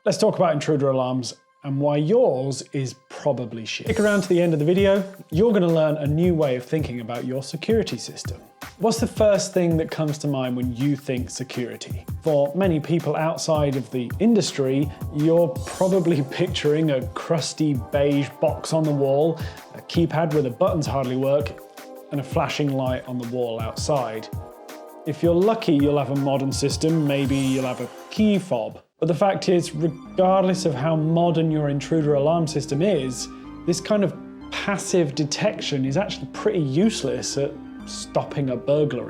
Let's talk about intruder alarms and why yours is probably shit. Stick around to the end of the video, you're going to learn a new way of thinking about your security system. What's the first thing that comes to mind when you think security? For many people outside of the industry, you're probably picturing a crusty beige box on the wall, a keypad where the buttons hardly work, and a flashing light on the wall outside. If you're lucky, you'll have a modern system, maybe you'll have a key fob. But the fact is, regardless of how modern your intruder alarm system is, this kind of passive detection is actually pretty useless at stopping a burglary.